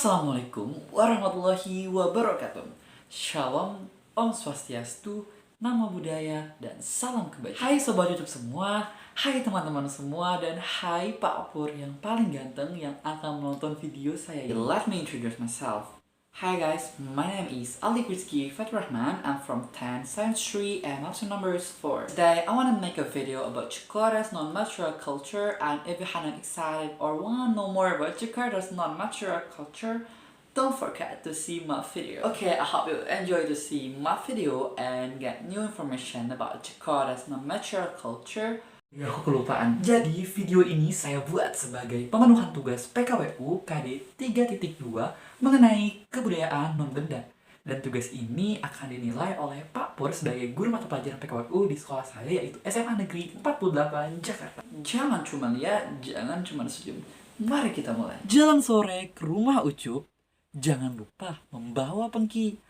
Assalamualaikum warahmatullahi wabarakatuh. Shalom, Om Swastiastu, Namo Buddhaya, dan salam kebajikan. Hai Sobat YouTube semua, hai teman-teman semua, dan hai Pak Pur yang paling ganteng yang akan menonton video saya ini. Let me introduce myself. Hi guys, my name is Ali Rizky Faturrahman. I'm from 10 Science 3 and option number is 4. Today I want to make a video about Jakarta's non-material culture, and if you haven't excited or want to know more about Jakarta's non-material culture, don't forget to see my video. Okay, I hope you enjoy to see my video and get new information about Jakarta's non-material culture. Ya, aku kelupaan. Jadi, video ini saya buat sebagai pemenuhan tugas PKWU KD 3.2 mengenai kebudayaan non-benda. Dan tugas ini akan dinilai oleh Pak Pur sebagai guru mata pelajaran PKWU di sekolah saya, yaitu SMA Negeri 48 Jakarta. Jangan cuma lihat, jangan cuma senyum. Mari kita mulai. Jalan sore ke rumah Ucup, jangan lupa membawa pengki.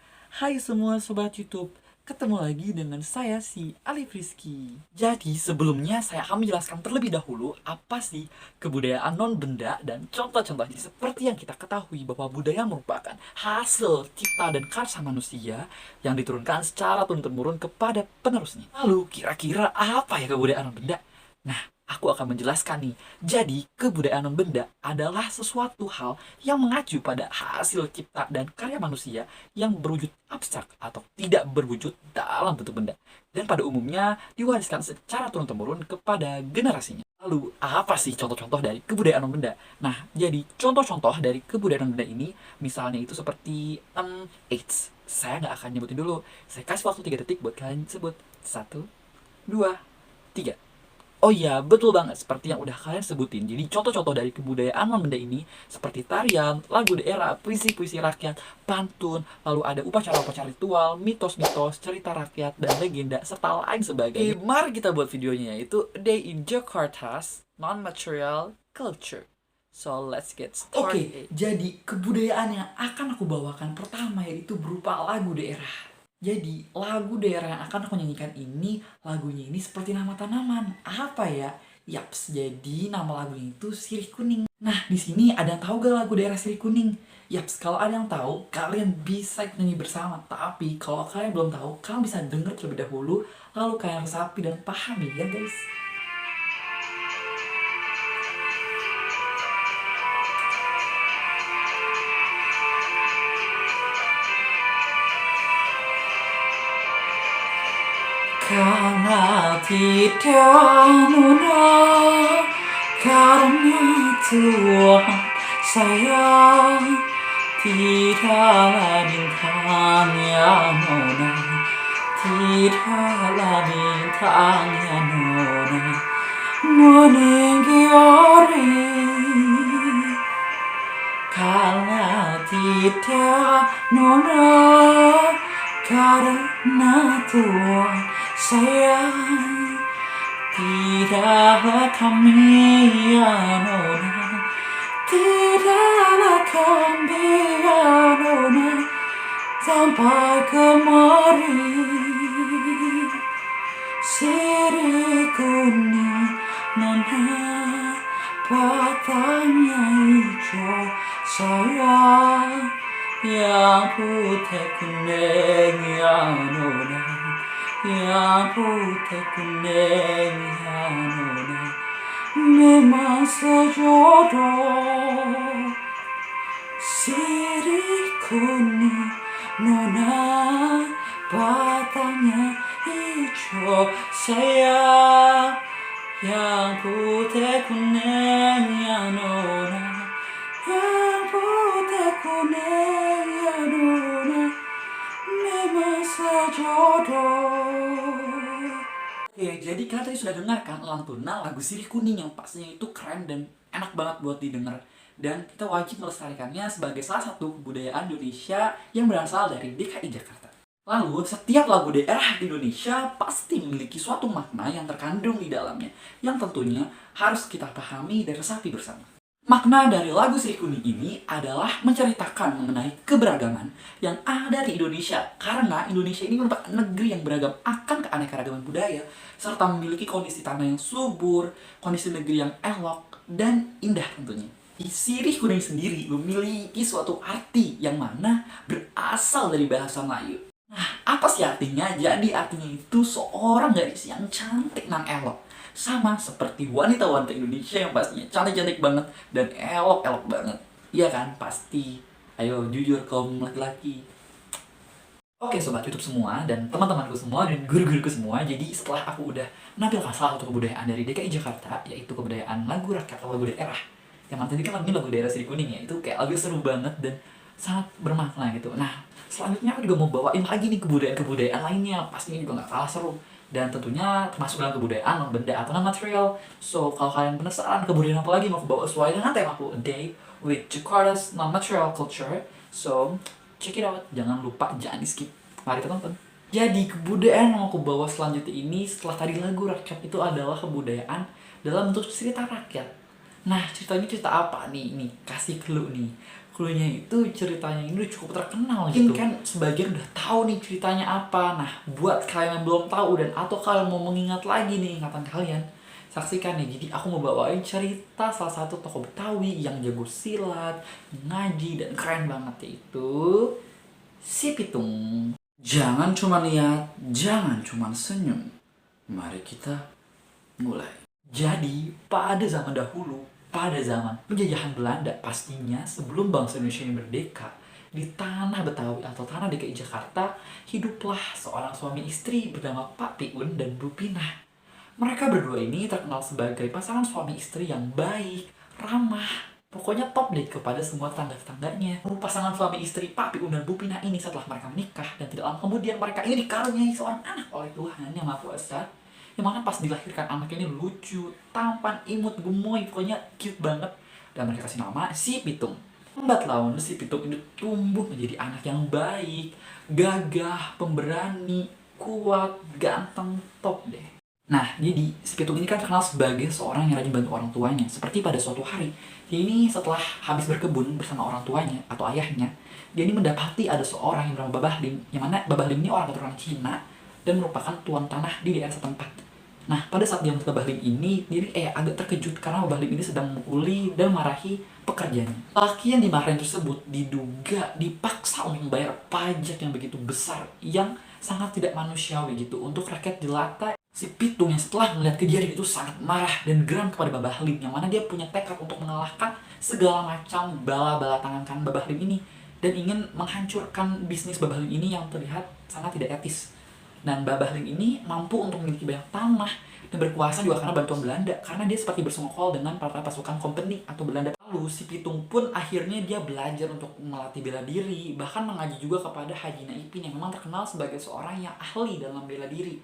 Hai semua Sobat YouTube, ketemu lagi dengan saya si Ali Rizky. Jadi sebelumnya saya akan menjelaskan terlebih dahulu apa sih kebudayaan non-benda dan contoh-contohnya. Seperti yang kita ketahui bahwa budaya merupakan hasil cipta dan karya manusia yang diturunkan secara turun-temurun kepada penerusnya. Lalu kira-kira apa ya kebudayaan non-benda? Nah, aku akan menjelaskan nih. Jadi, kebudayaan non-benda adalah sesuatu hal yang mengacu pada hasil cipta dan karya manusia yang berwujud abstrak atau tidak berwujud dalam bentuk benda, dan pada umumnya diwariskan secara turun-temurun kepada generasinya. Lalu, apa sih contoh-contoh dari kebudayaan non-benda? Nah, jadi contoh-contoh dari kebudayaan non-benda ini, misalnya itu seperti saya nggak akan nyebutin dulu. Saya kasih waktu 3 detik buat kalian sebut. 1, 2, 3. Oh iya, betul banget seperti yang udah kalian sebutin. Jadi contoh-contoh dari kebudayaan non-benda ini seperti tarian, lagu daerah, puisi-puisi rakyat, pantun, lalu ada upacara-upacara ritual, mitos-mitos, cerita rakyat, dan legenda, serta lain sebagainya. Mari kita buat videonya, yaitu A Day in Jakarta's Non-Material Culture. So let's get started. Oke, jadi kebudayaan yang akan aku bawakan pertama yaitu berupa lagu daerah. Jadi, lagu daerah yang akan aku nyanyikan ini, lagunya ini seperti nama tanaman. Apa ya? Yaps, jadi nama lagunya itu Sirih Kuning. Nah, di sini ada yang tahu gak lagu daerah Sirih Kuning? Yaps, kalau ada yang tahu, kalian bisa nyanyi bersama. Tapi, kalau kalian belum tahu, kalian bisa denger terlebih dahulu, lalu kalian resapi dan pahami ya guys. Karena tidak mudah, karena Tuhan sayang, tidaklah bintang yang nona, tidaklah bintang yang nona meninggi ori. Karena tidak nona, karena Tuhan sayang, tidaklah kami yang nona, tidaklah kami yang nona sampai kemari. Sirih kuning nona, batangnya hijau sayang, yang putih kuning yang nona, yang putih kuning yang nona memang sejodoh. Sirih kuning nona, batangnya hijau sayang, yang putih kuning yang nona, yang putih kuning yang nona memang sejodoh. Oke, jadi kalian tadi sudah dengarkan lantunan lagu Sirih Kuning yang pastinya itu keren dan enak banget buat didengar. Dan kita wajib melestarikannya sebagai salah satu kebudayaan Indonesia yang berasal dari DKI Jakarta. Lalu, setiap lagu daerah di Indonesia pasti memiliki suatu makna yang terkandung di dalamnya, yang tentunya harus kita pahami dan resapi bersama. Makna dari lagu Sirih Kuning ini adalah menceritakan mengenai keberagaman yang ada di Indonesia. Karena Indonesia ini merupakan negeri yang beragam akan keanekaragaman budaya, serta memiliki kondisi tanah yang subur, kondisi negeri yang elok, dan indah tentunya. Sirih kuning sendiri memiliki suatu arti yang mana berasal dari bahasa Melayu. Nah, apa sih artinya? Jadi artinya itu seorang gadis yang cantik nan elok. Sama seperti wanita-wanita Indonesia yang pastinya cantik-cantik banget dan elok-elok banget. Iya kan? Pasti. Ayo jujur kaum laki-laki. Oke sobat YouTube semua dan teman-temanku semua dan guru-guruku semua. Jadi setelah aku udah menampilkan salah satu kebudayaan dari DKI Jakarta, yaitu kebudayaan lagu rakyat atau lagu daerah. Yang mana tadi kan lagu daerah Sirih Kuning ya, itu kayak lagu seru banget dan sangat bermakna gitu. Nah, selanjutnya aku juga mau bawain lagi nih kebudayaan-kebudayaan lainnya, pastinya juga nggak kalah seru. Dan tentunya termasuk dalam kebudayaan non benda atau non material. So kalau kalian penasaran kebudayaan apa lagi mau aku bawa sesuai dengan tema aku, A Day with Jakarta's Non Material Culture. So check it out, jangan lupa, jangan di skip. Mari kita tonton. Jadi kebudayaan yang aku bawa selanjutnya ini setelah tadi lagu rakyat itu adalah kebudayaan dalam bentuk cerita rakyat. Nah ceritanya cerita apa nih? Nih kasih clue nih. Cluenya itu ceritanya ini udah cukup terkenal gitu. Mungkin kan sebagian udah tahu nih ceritanya apa. Nah buat kalian yang belum tahu dan atau kalian mau mengingat lagi nih ingatan kalian, saksikan nih. Jadi aku mau bawain cerita salah satu tokoh Betawi yang jago silat, ngaji dan keren banget, yaitu si Pitung. Jangan cuma lihat, jangan cuma senyum. Mari kita mulai. Jadi pada zaman dahulu, pada zaman penjajahan Belanda pastinya sebelum bangsa Indonesia ini merdeka, di tanah Betawi atau tanah DKI Jakarta hiduplah seorang suami istri bernama Pak Piun dan Bu Pinah. Mereka berdua ini terkenal sebagai pasangan suami istri yang baik, ramah, pokoknya top deh kepada semua tetangga-tetangganya. Pasangan suami istri Pak Piun dan Bu Pinah ini setelah mereka menikah dan tidak lama kemudian mereka ini dikaruniai seorang anak oleh Tuhan Yang Maha Kuasa. Yang mana pas dilahirkan anak ini lucu, tampan, imut, gemoy, pokoknya cute banget. Dan mereka kasih nama si Pitung. Lambat laun si Pitung ini tumbuh menjadi anak yang baik, gagah, pemberani, kuat, ganteng, top deh. Nah, jadi si Pitung ini kan terkenal sebagai seorang yang rajin bantu orang tuanya. Seperti pada suatu hari, dia ini setelah habis berkebun bersama orang tuanya atau ayahnya, dia ini mendapati ada seorang yang bernama Babah Lim, yang mana Babah Lim ini orang keturunan Cina dan merupakan tuan tanah di daerah setempat. Nah, pada saat dia melihat Babah Lim ini, dia agak terkejut karena Babah Lim ini sedang memukuli dan marahi pekerjaannya. Laki yang dimarahin tersebut diduga dipaksa untuk membayar pajak yang begitu besar, yang sangat tidak manusiawi gitu untuk rakyat jelata. Si Pitung yang setelah melihat kejadian itu sangat marah dan geram kepada Babah Lim, yang mana dia punya tekad untuk mengalahkan segala macam bala-bala tangan kanan Babah Lim ini dan ingin menghancurkan bisnis Babah Lim ini yang terlihat sangat tidak etis. Dan Babah Lim ini mampu untuk memiliki banyak tanah dan berkuasa juga karena bantuan Belanda, karena dia seperti bersengkol dengan para pasukan kompeni atau Belanda. Lalu si Pitung pun akhirnya dia belajar untuk melatih bela diri, bahkan mengaji juga kepada Haji Naipin yang memang terkenal sebagai seorang yang ahli dalam bela diri.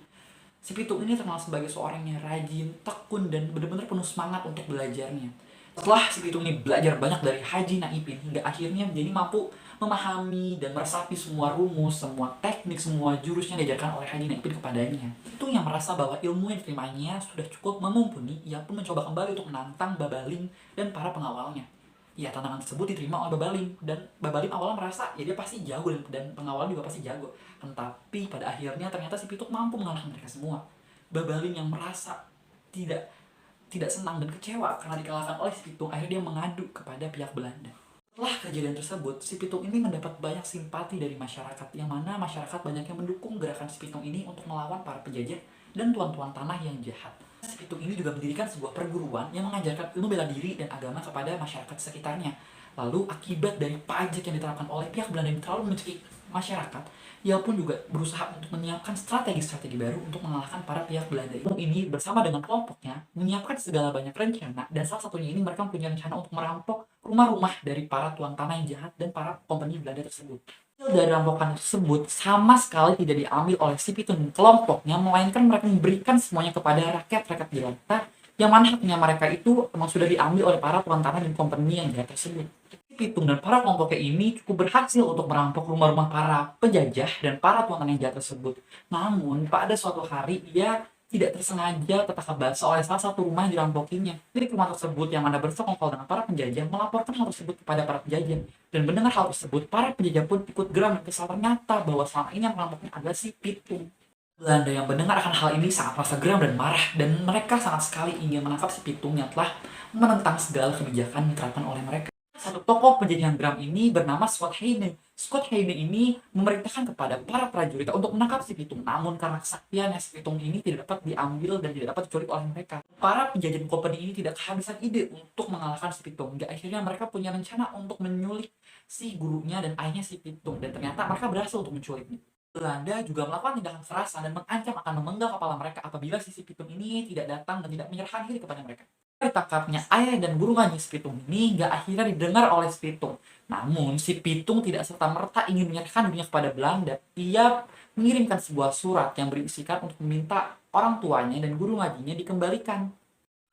Si Pitung ini terkenal sebagai seorang yang rajin, tekun, dan benar-benar penuh semangat untuk belajarnya. Setelah si Pitung ini belajar banyak dari Haji Naipin, hingga akhirnya menjadi mampu memahami dan meresapi semua rumus, semua teknik, semua jurus yang diajarkan oleh Haji Naipin kepadanya. Itu yang merasa bahwa ilmu yang diterimanya sudah cukup memumpuni, ia pun mencoba kembali untuk menantang Babah Lim dan para pengawalnya. Ya, tantangan tersebut diterima oleh Babah Lim, dan Babah Lim awalnya merasa ya dia pasti jago dan pengawal juga pasti jago. Tetapi pada akhirnya ternyata si Pitung mampu mengalahkan mereka semua. Babah Lim yang merasa tidak senang dan kecewa karena dikalahkan oleh si Pitung, akhirnya dia mengadu kepada pihak Belanda. Setelah kejadian tersebut, si Pitung ini mendapat banyak simpati dari masyarakat, yang mana masyarakat banyak yang mendukung gerakan si Pitung ini untuk melawan para penjajah dan tuan-tuan tanah yang jahat. Si Pitung ini juga mendirikan sebuah perguruan yang mengajarkan ilmu bela diri dan agama kepada masyarakat sekitarnya. Lalu akibat dari pajak yang diterapkan oleh pihak Belanda yang terlalu mencekik masyarakat, ia pun juga berusaha untuk menyiapkan strategi-strategi baru untuk mengalahkan para pihak Belanda. Ini bersama dengan kelompoknya menyiapkan segala banyak rencana, dan salah satunya ini mereka punya rencana untuk merampok rumah-rumah dari para tuan tanah yang jahat dan para kompeni Belanda tersebut. Dari rampokan tersebut sama sekali tidak diambil oleh si Pitung dan kelompoknya, melainkan mereka memberikan semuanya kepada rakyat-rakyat jelata, yang mana haknya mereka itu memang sudah diambil oleh para tuan tanah dan kompeni yang jahat tersebut. Pitung dan para kelompoknya ini cukup berhasil untuk merampok rumah-rumah para penjajah dan para tuan tanah yang jahat tersebut. Namun pada suatu hari ia tidak tersengaja tertangkap basah oleh salah satu rumah yang dirampokinya. Jadi rumah tersebut yang mana bersekongkol dengan para penjajah melaporkan hal tersebut kepada para penjajah. Dan mendengar hal tersebut, para penjajah pun ikut geram dan kesal, ternyata bahwa selama ini yang merampoknya adalah si Pitung. Belanda yang mendengar akan hal ini sangat merasa geram dan marah, dan mereka sangat sekali ingin menangkap si Pitung yang telah menentang segala kebijakan yang diterapkan oleh mereka. Satu tokoh penjajahan Gram ini bernama Scott Hayden. Scott Hayden ini memerintahkan kepada para prajurit untuk menangkap si Pitung. Namun karena kesaktiannya si Pitung ini tidak dapat diambil dan tidak dapat diculik oleh mereka. Para penjajahan company ini tidak kehabisan ide untuk mengalahkan si Pitung. Hingga akhirnya mereka punya rencana untuk menyulik si gurunya dan ayahnya si Pitung. Dan ternyata mereka berhasil untuk menculiknya. Belanda juga melakukan tindakan kekerasan dan mengancam akan memenggal kepala mereka apabila si Pitung ini tidak datang dan tidak menyerahkan diri kepada mereka. Ditangkapnya ayah dan guru ngaji si Pitung ini hingga akhirnya didengar oleh si Pitung. Namun si Pitung tidak serta-merta ingin menyerahkan dirinya kepada Belanda. Ia mengirimkan sebuah surat yang berisikan untuk meminta orang tuanya dan guru ngajinya dikembalikan.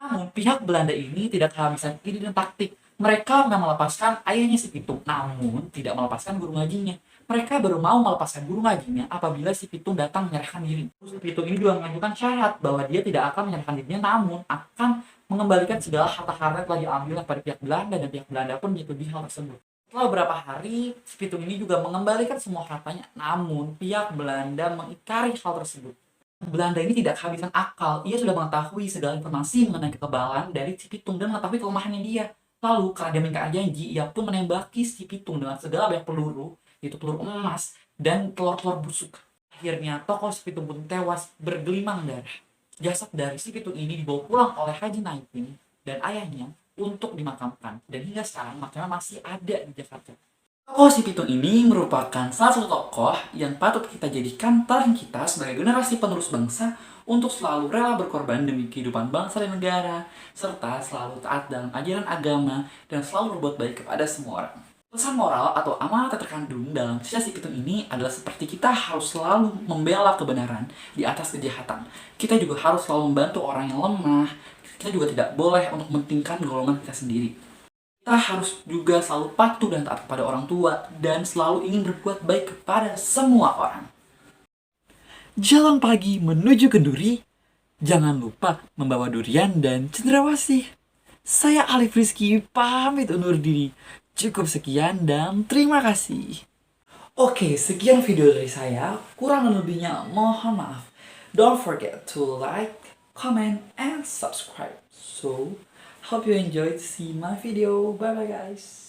Namun pihak Belanda ini tidak kehabisan ide dan taktik. Mereka memang melepaskan ayahnya si Pitung, namun tidak melepaskan guru ngajinya. Mereka baru mau melepaskan guru ngajinya apabila si Pitung datang menyerahkan diri. Si Pitung ini juga mengajukan syarat bahwa dia tidak akan menyerahkan dirinya, namun akan mengembalikan segala harta-harta yang telah diambil pada pihak Belanda, dan pihak Belanda pun menyetujui hal tersebut. Setelah beberapa hari, si Pitung ini juga mengembalikan semua hartanya, namun pihak Belanda mengingkari hal tersebut. Belanda ini tidak kehabisan akal. Ia sudah mengetahui segala informasi mengenai kekebalan dari si Pitung dan mengetahui kelemahannya dia. Lalu, karena dia mengingkari janji, ia pun menembaki si Pitung dengan segala banyak peluru, yaitu peluru emas dan telur-telur busuk. Akhirnya, tokoh si Pitung pun tewas bergelimang darah. Jasad dari si Pitung ini dibawa pulang oleh Haji Naiping dan ayahnya untuk dimakamkan. Dan hingga sekarang makamnya masih ada di Jakarta. Tokoh si Pitung ini merupakan salah satu tokoh yang patut kita jadikan taring kita sebagai generasi penerus bangsa untuk selalu rela berkorban demi kehidupan bangsa dan negara, serta selalu taat dalam ajaran agama dan selalu berbuat baik kepada semua orang. Pesan moral atau amanat yang terkandung dalam kisah si Pitung ini adalah seperti kita harus selalu membela kebenaran di atas kejahatan. Kita juga harus selalu membantu orang yang lemah. Kita juga tidak boleh untuk mementingkan golongan kita sendiri. Kita harus juga selalu patuh dan taat kepada orang tua dan selalu ingin berbuat baik kepada semua orang. Jalan pagi menuju Kenduri, jangan lupa membawa durian dan cendrawasih. Saya Alif Rizky pamit undur diri. Cukup sekian dan terima kasih. Oke, sekian video dari saya. Kurang dan lebihnya mohon maaf. Don't forget to like, comment, and subscribe. So, hope you enjoyed see my video. Bye bye guys.